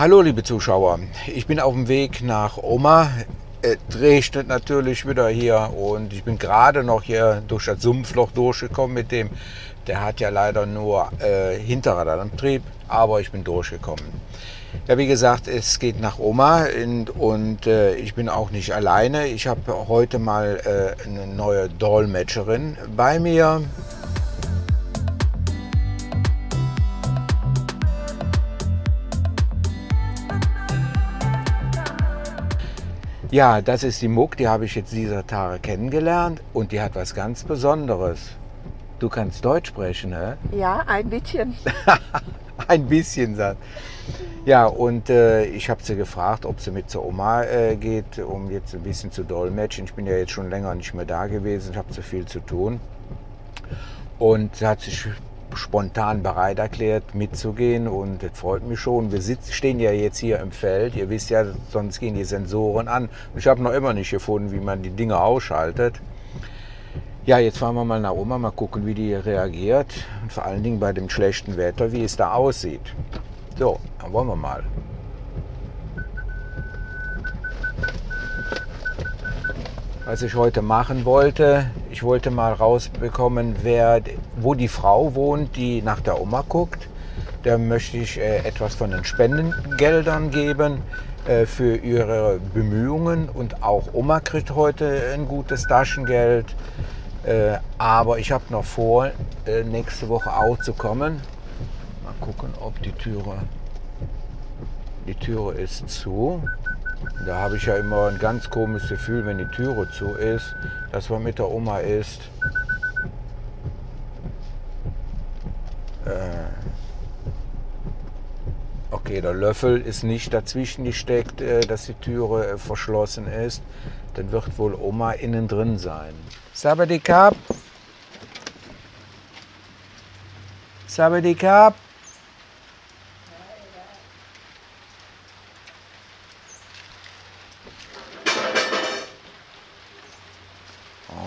Hallo liebe Zuschauer, ich bin auf dem Weg nach Oma. Es regnet natürlich wieder hier und ich bin gerade noch hier durch das Sumpfloch durchgekommen mit dem. Der hat ja leider nur Hinterradantrieb, aber ich bin durchgekommen. Ja, wie gesagt, es geht nach Oma und ich bin auch nicht alleine. Ich habe heute mal eine neue Dolmetscherin bei mir. Ja, das ist die Muck, die habe ich jetzt dieser Tage kennengelernt und die hat was ganz Besonderes. Du kannst Deutsch sprechen, ne? Ja, ein bisschen. Ein bisschen, sagt. Ja, und ich habe sie gefragt, ob sie mit zur Oma geht, um jetzt ein bisschen zu dolmetschen. Ich bin ja jetzt schon länger nicht mehr da gewesen, ich habe zu viel zu tun. Und sie hat sich spontan bereit erklärt, mitzugehen und das freut mich schon. Wir stehen ja jetzt hier im Feld, ihr wisst ja, sonst gehen die Sensoren an. Ich habe noch immer nicht gefunden, wie man die Dinge ausschaltet. Ja, jetzt fahren wir mal nach Oma, mal gucken, wie die reagiert und vor allen Dingen bei dem schlechten Wetter, wie es da aussieht. So, dann wollen wir mal. Was ich heute machen wollte, ich wollte mal rausbekommen, wo die Frau wohnt, die nach der Oma guckt. Da möchte ich etwas von den Spendengeldern geben für ihre Bemühungen. Und auch Oma kriegt heute ein gutes Taschengeld. Aber ich habe noch vor, nächste Woche auch zu kommen. Mal gucken, ob die Türe ist zu. Da habe ich ja immer ein ganz komisches Gefühl, wenn die Türe zu ist, dass man mit der Oma ist. Okay, der Löffel ist nicht dazwischen gesteckt, dass die Türe verschlossen ist. Dann wird wohl Oma innen drin sein. Sabadikap. Sabadikap.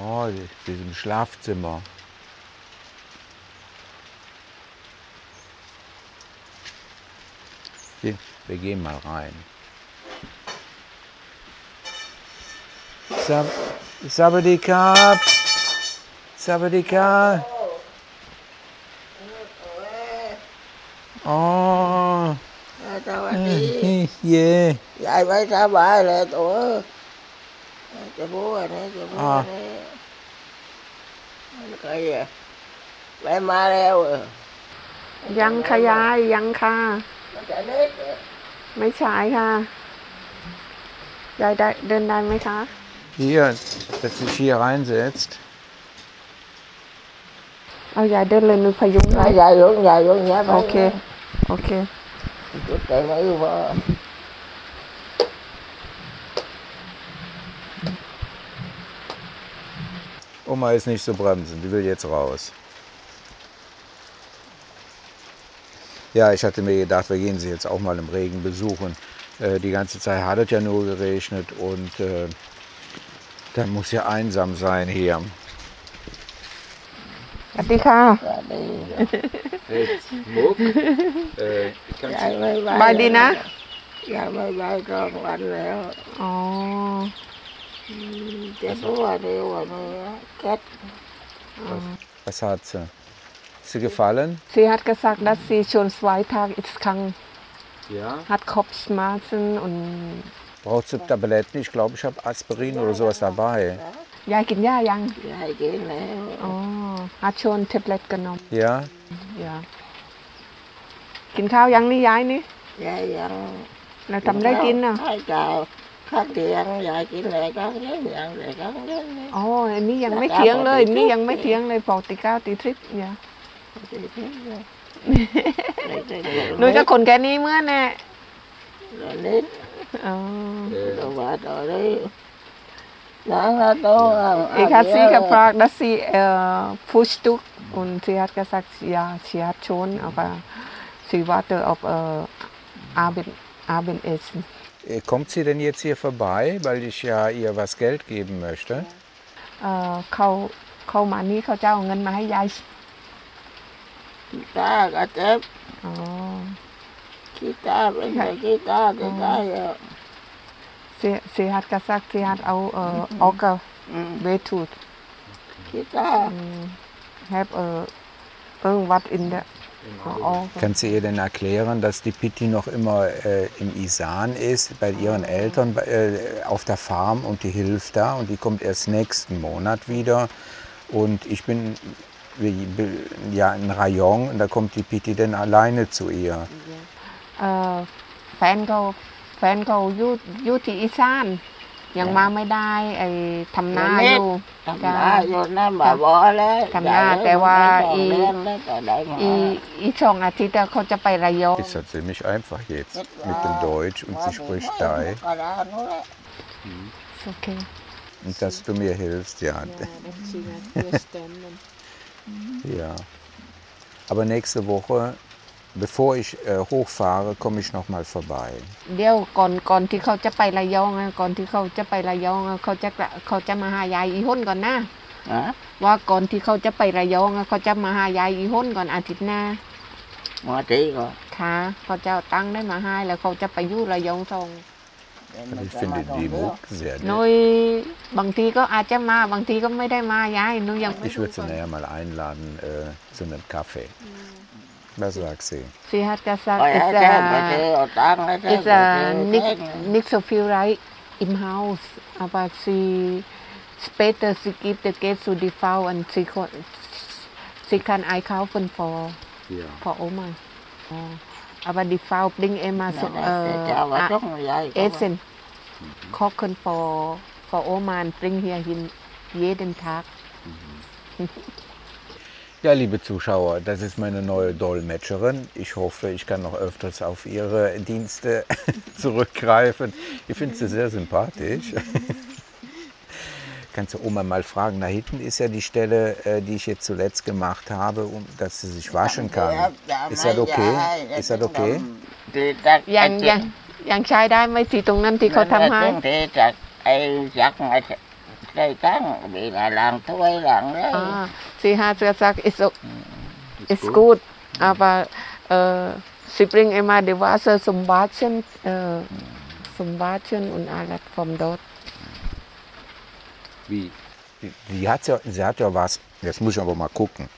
Oh, die sind im Schlafzimmer. Wir gehen mal rein. Sabadikap. Sabadikap. Oh. Yeah. Dạy mấy cá bả là tụi cái bố này cái bố À. này cái gì bé má leo rồi ยังค่ะยายยังค่ะ nó chạy nít ไม่ใช่ค่ะยายได้เดินได้ไหมคะ Hier, dass sich hier reinsetzt. เอายายเดินเลยหนูพยุง nó ให้ dài luôn nhá โอเคโอเค chút chạy mấy vợ Oma ist nicht so bremsen, die will jetzt raus. Ja, ich hatte mir gedacht, wir gehen sie jetzt auch mal im Regen besuchen. Die ganze Zeit hat es ja nur geregnet und dann muss ja einsam sein hier. สวัสดีค่ะ Jetzt, Muck, chạy mấy สบายดีนะ chạy mấy bay con anh leo อ๋อ cái bố này rồi kết was hat sie? Ist sie gefallen? sie hat gesagt dass sie schon 2 Tage ist krank Ja. hat Kopfschmerzen und Braucht sie Tabletten? Ich glaube, ich habe Aspirin oder sowas dabei. ยายกินหญ้ายัง dài kia này อ๋อ hat schon Tablet genommen Ja? ja กินข้าวยังนี่ยายนี่ dài dặn แล้วทำได้กินอ่ะ hai chào khác thì ăn dài chỉ lệ con nhớ nhận lệ con nhớ อ๋ออันนี้ยังไม่เที่ยงเลยอันนี้ยังไม่เที่ยงเลยปกติ9 ตี 10อย่า หนูจะคนแค่นี้เมื่อแน่ rồi nít อ๋อ rồi bà rồi đi đáng là tôi Ich habe sie gefragt, dass sie Frühstück und sie hat gesagt, ja, sie hat schon, aber sie wartet auf Abendessen. Kommt sie denn jetzt hier vorbei, weil ich ja ihr was Geld geben möchte? เขามานี้เขาจะเอาเงินมาให้ยาย ta cả chép อ๋อ เ Kita bring kita ja. Sie hat gesagt, sie hat auch Orgel wehtut. Kita. Have irgendwas in der Orgel. Kannst du ihr denn erklären, dass die Pitti noch immer im Isan ist, bei ihren Eltern auf der Farm und die hilft da und die kommt erst nächsten Monat wieder und ich bin ja in Rayong und da kommt die Pitti dann alleine zu ihr. แฟนเขาอยู่ที่อีสานยังมาไม่ได้ไอ้ทำนาอยู่ Thằng đã vô nó bà bỏ đấy. Thằng Na,แต่ว่าอีช่องอาทิตย์เขาจะไประยอง Ist ja ziemlich einfach jetzt mit dem Deutsch und sie spricht Thai. Okay. Und dass du mir hilfst, ja. Ja. Aber nächste Woche, bevor ich hochfahre, komme ich noch mal vorbei. เดี๋ยวก่อนที่เขาจะไประยองก่อนที่เขาจะไประยองเขาจะมาหายายอีหุ่นก่อนนะ Hả? ว่าก่อนที่เขาจะไประยองเขาจะมาหายายอีหุ่นก่อนอาทิตย์หน้า Mà chị rồi. ค่ะเขาจะเอาตังค์ได้มาให้แล้วเขาจะไปอยู่ระยองส่ง Ich finde die Muck sehr นุ้ nett. ยบางทีก็อาจจะมาบางทีก็ไม่ได้มายายนุ้ยยังไม่ Ich würde sie nachher mal einladen zu einem Kaffee. Was sagst du? Sie hat gesagt, Ôi, it's thế bà chị ở tăng đấy, thế it's bà chị nicht, thế. nicht so viel Reich im Haus, aber später sie gibt das Geld zu die Frau und sie kann einkaufen für Oma. Oh. Aber die Frau bringt immer so Chào bà Trúc như vậy. Essen, kochen für Oma und bringt hier hin jeden Tag. Ja, liebe Zuschauer, das ist meine neue Dolmetscherin. Ich hoffe, ich kann noch öfters auf ihre Dienste zurückgreifen. Ich finde sie sehr sympathisch. Kannst du Oma mal fragen, da hinten ist ja die Stelle, die ich jetzt zuletzt gemacht habe, dass sie sich waschen kann. Ist das okay? Ist das okay? ยังใช้ได้ไหมที่ตรงนั้นที่เขาทำให้ Thì chặt ai chặt ngày cây trắng bị là làm thuê làm đấy. Sie hat gesagt, ist gut, aber sie bringen immer die Wasser zum Waschen und alles vom dort. Wie? Sie hat ja was, jetzt muss ich aber mal gucken.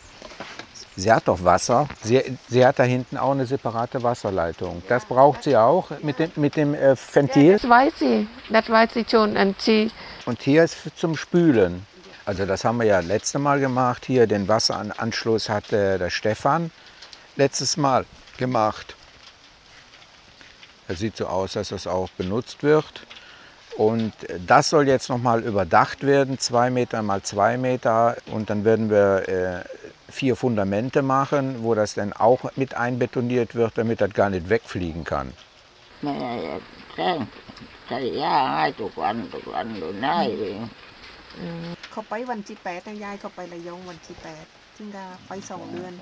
Sie hat doch Wasser. Sie hat da hinten auch eine separate Wasserleitung. Das braucht sie auch mit dem Ventil. Das weiß sie schon. Und hier ist zum Spülen. Also das haben wir ja letztes Mal gemacht. Hier den Wasseranschluss hat der Stefan letztes Mal gemacht. Das sieht so aus, dass das auch benutzt wird. Und das soll jetzt nochmal überdacht werden, 2 Meter mal 2 Meter. Und dann werden wir 4 Fundamente machen, wo das dann auch mit einbetoniert wird, damit das gar nicht wegfliegen kann.เขาไปวันที่8นะยายเขาไประยองวันที่8จึงจะไป2 เดือน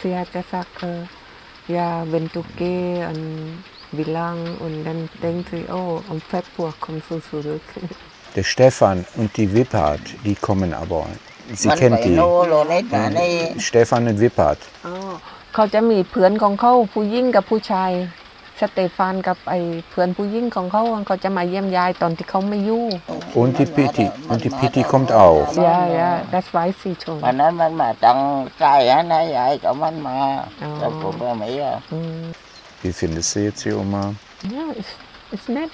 Sie hat gesagt, ja, wenn du gehst und wie lang und dann denkt sie, oh, im Februar kommst du zurück. Der Stefan und die Wippert, die kommen aber. Sie kennt die. Stefan und Wippert. เขาจะมีเพื่อนของเขาผู้หญิงกับผู้ชายสเตฟานกับไอ้เพื่อนผู้หญิงของเขาเขาจะมาเยี่ยมยายตอนที่เขาไม่อยู่ Und die Pitti. Und die Pitti kommt auch. Ja, das weiß sie schon. Mà nói mình mà tặng trai ở đây vậy cậu mình mà trong cuộc đời Mỹ à. Wie findest du jetzt die Oma? Ja, ist nett.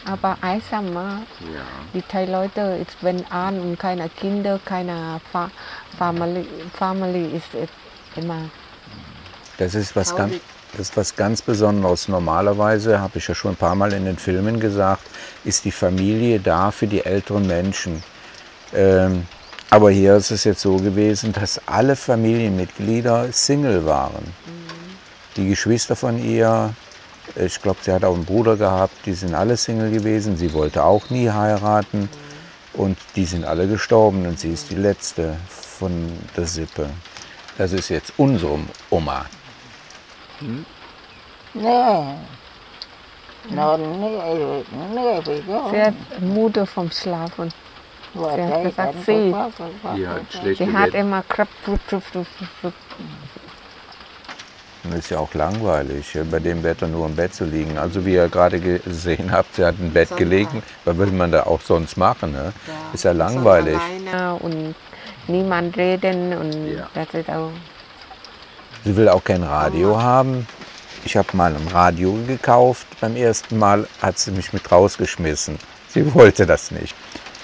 Aber einsam. Ja. Die Thai Leute, wenn Ahnen und keine Kinder, keine Family ist immer. Das ist was ganz Besonderes. Normalerweise, habe ich ja schon ein paar Mal in den Filmen gesagt, ist die Familie da für die älteren Menschen. Aber hier ist es jetzt so gewesen, dass alle Familienmitglieder Single waren. Die Geschwister von ihr, ich glaube, sie hat auch einen Bruder gehabt, die sind alle Single gewesen. Sie wollte auch nie heiraten und die sind alle gestorben und sie ist die letzte von der Sippe. Das ist jetzt unsere Oma. Sie hat Mutter vom Schlafen. Sie hat gesagt, sie hat immer Das ist ja auch langweilig, bei dem Wetter nur im Bett zu liegen. Also wie ihr gerade gesehen habt, sie hat im Bett gelegen. Was will man da auch sonst machen? Ne? Ist ja langweilig. Und niemand reden und das ist auch. Sie will auch kein Radio haben. Ich habe mal ein Radio gekauft. Beim ersten Mal hat sie mich mit rausgeschmissen. Sie wollte das nicht.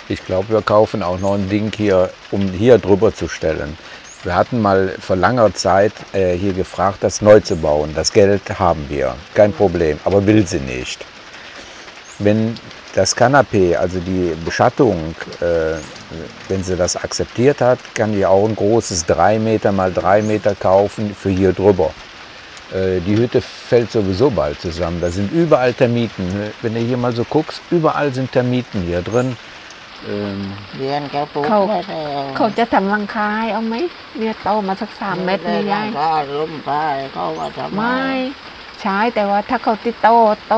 Ich glaube, wir kaufen auch noch ein Ding hier, um hier drüber zu stellen. Wir hatten mal vor langer Zeit hier gefragt, das neu zu bauen. Das Geld haben wir, kein Problem, aber will sie nicht. Wenn das Kanapee, also die Beschattung, wenn sie das akzeptiert hat, kann die auch ein großes 3 Meter mal 3 Meter kaufen für hier drüber. Die Hütte fällt sowieso bald zusammen. Da sind überall Termiten. Wenn du hier mal so guckst, überall sind Termiten hier drin. เขาจะทำรังคาให้เอาไหมเนี่ยโตมาสัก3 เมตรนี่ยาย ล้มไปเขาว่าทำ ไม่ใช่แต่ว่าถ้าเขาติดโต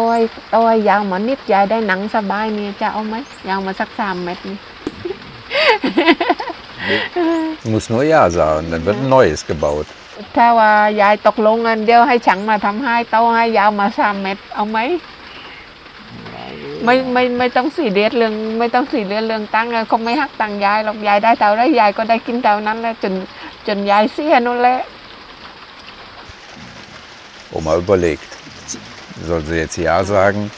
ยยาวมานิดยายได้หนังสบายนี่จะเอาไหมยาวมาสัก3 เมตรนี่ Muss nur Ja sagen, dann wird ein neues gebaut. ถ้าว่ายายตกลงกันเดี๋ยวให้ฉันมาทำให้โตให้ยาวมา3 เมตรเอาไหมไม่ต้องสีเรียสเรื่องไม่ต้องสีเรียสเรื่องตังค์เขาไม่หักตังค์ยายหรอกยายได้เท่าไรยายก็ได้กินเท่านั้นแหละจนยายเสียนั่นแหละ Oma überlegt, soll sie jetzt Ja sagen?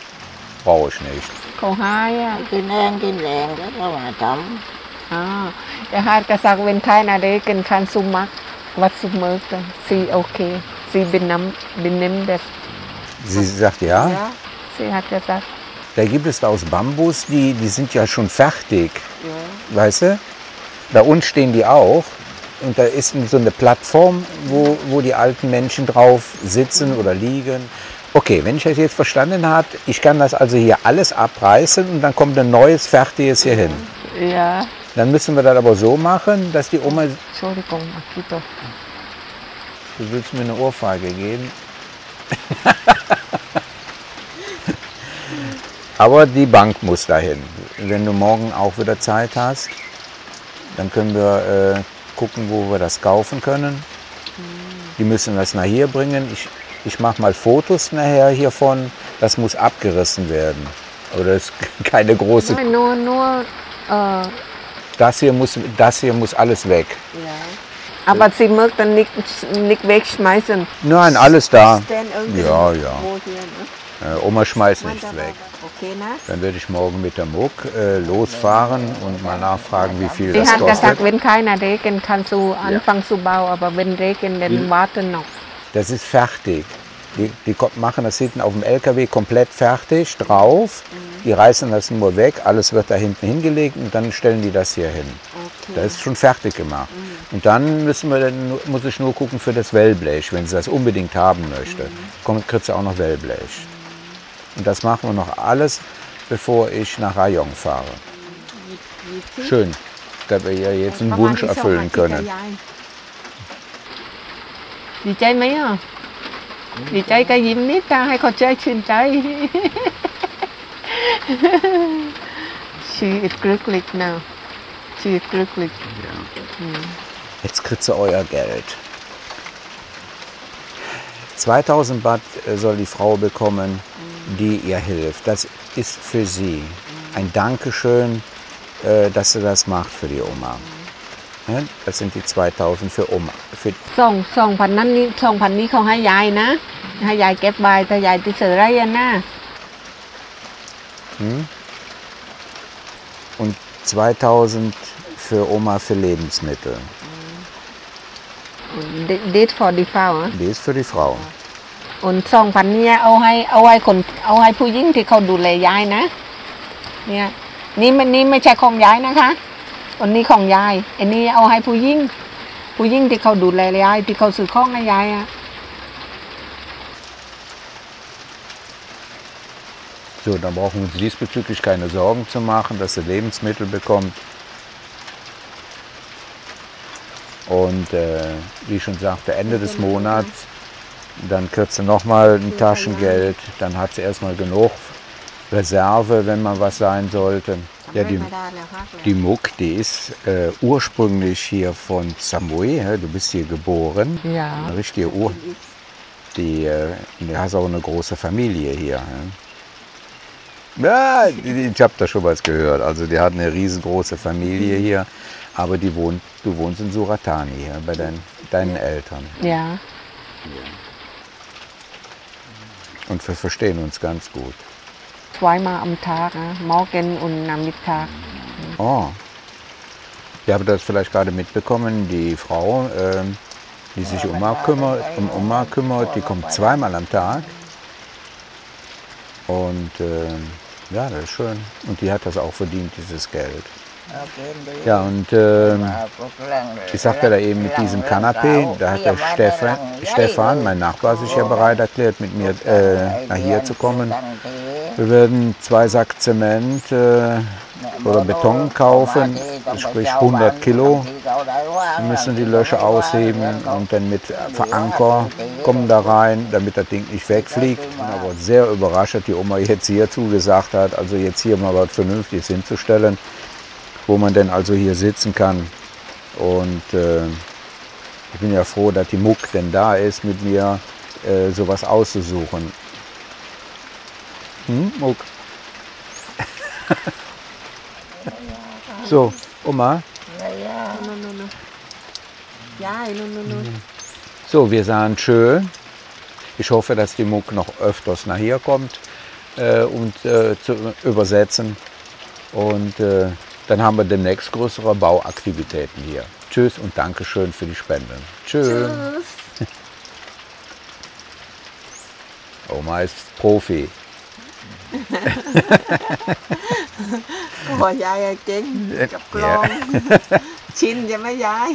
Brauche ich nicht. เขาให้อ่ะ กินแรงแล้วก็มาท Der hat gesagt, wenn keiner Regen kann, so macht, was du möchtest. Sie okay. Sie benimmt das. Sie sagt Ja? Ja, sie hat gesagt. Da gibt es aus Bambus, die sind ja schon fertig. Ja. Weißt du? Da unten stehen die auch. Und da ist so eine Plattform, wo die alten Menschen drauf sitzen oder liegen. Okay, wenn ich das jetzt verstanden habe, ich kann das also hier alles abreißen und dann kommt ein neues, fertiges hier hin. Ja. Dann müssen wir das aber so machen, dass die Oma... Entschuldigung, Akito. Du willst mir eine Ohrfeige geben? Aber die Bank muss dahin. Wenn du morgen auch wieder Zeit hast, dann können wir gucken, wo wir das kaufen können. Die müssen das nach hier bringen. Ich mache mal Fotos nachher hiervon. Das muss abgerissen werden. Aber das ist keine große... Nein, nur Das hier muss alles weg. ja. Aber sie möchte nicht wegschmeißen. Nein, alles da. Denn irgendwie Ja, ja. wo hier, ne? Oma schmeißt nichts weg. Okay, ne? Dann werde ich morgen mit der Muck losfahren und mal nachfragen, wie viel Sie das hat kostet. gesagt, wenn keiner Regen kannst du anfangen zu bauen, aber wenn Regen, dann warten noch. Das ist fertig. Die machen das hinten auf dem LKW komplett fertig drauf. Die reißen das nur weg, alles wird da hinten hingelegt und dann stellen die das hier hin. Okay. Das ist schon fertig gemacht. Und dann muss ich nur gucken für das Wellblech, wenn sie das unbedingt haben möchte. Kriegt sie auch noch Wellblech. Und das machen wir noch alles, bevor ich nach Rayong fahre. Schön, dass wir hier jetzt einen Wunsch erfüllen können. ดีใจไหมอ่ะดีใจก็ยิ้มนิดตาให้เขาใจชื่นใจ She is glücklich now. She is glücklich. Jetzt kriegt sie euer Geld. 2000 Baht soll die Frau bekommen, die ihr hilft. Das ist für sie ein Dankeschön, dass sie das macht für die Oma. Ja, das sind die 2000 für Oma. Für 2,000 นั้นนี่ 2,000 นี้เขาให้ยายนะให้ยายเก็บไว้ถ้ายายติดเสือไรอะนะ und 2000 für Oma für Lebensmittel. This for the Frau Die ist für die Frau. und 2,000 เนี่ยเอาให้ผู้หญิงที่เขาดูแลยายนะเนี่ยนี่ไม่ใช่ของยายนะคะอันนี้ของยายอันนี้เอาให้ผู้หญิงที่เขาดูแลยายที่เขาซื้อของให้ยายอะ So, dann brauchen wir uns diesbezüglich keine Sorgen zu machen, dass sie Lebensmittel bekommt. Und wie ich schon sagte, Ende des Monats, dann kriegt sie nochmal ein Taschengeld, dann hat sie erstmal genug Reserve, wenn mal was sein sollte. Ja, die Muck, die ist ursprünglich hier von Samui, du bist hier geboren. Ja. Eine richtige du hast auch eine große Familie hier. Ne? Ja, ich habe da schon was gehört. Also die hat eine riesengroße Familie hier, aber du wohnst in Suratani hier bei deinen Eltern. Ja. Und wir verstehen uns ganz gut. Zweimal am Tag, morgen und Nachmittag. Oh. Ihr habt das vielleicht gerade mitbekommen, die Frau, die sich um Oma kümmert, die kommt zweimal am Tag. Und ja, das ist schön. Und die hat das auch verdient, dieses Geld. Ja, und ich sagte da eben mit diesem Kanapee, da hat der Stefan, mein Nachbar, sich ja bereit erklärt, mit mir nach hier zu kommen. Wir werden 2 Sack Zement oder Beton kaufen, sprich 100 Kilo. Wir müssen die Löcher ausheben und dann mit Veranker kommen da rein, damit das Ding nicht wegfliegt. Ich bin aber sehr überrascht, dass die Oma jetzt hier zugesagt hat, also jetzt hier mal was Vernünftiges hinzustellen, wo man denn also hier sitzen kann. Und ich bin ja froh, dass die Muck denn da ist, mit mir sowas auszusuchen. Muck? So, Oma. So, wir sahen schön. Ich hoffe, dass die Muck noch öfters nach hier kommt, um zu übersetzen. Und dann haben wir demnächst größere Bauaktivitäten hier. Tschüss und Dankeschön für die Spenden. Tschüss. Oma ist Profi. โอ้ยายเก่งกับกลอง ชินใช่ไหมยาย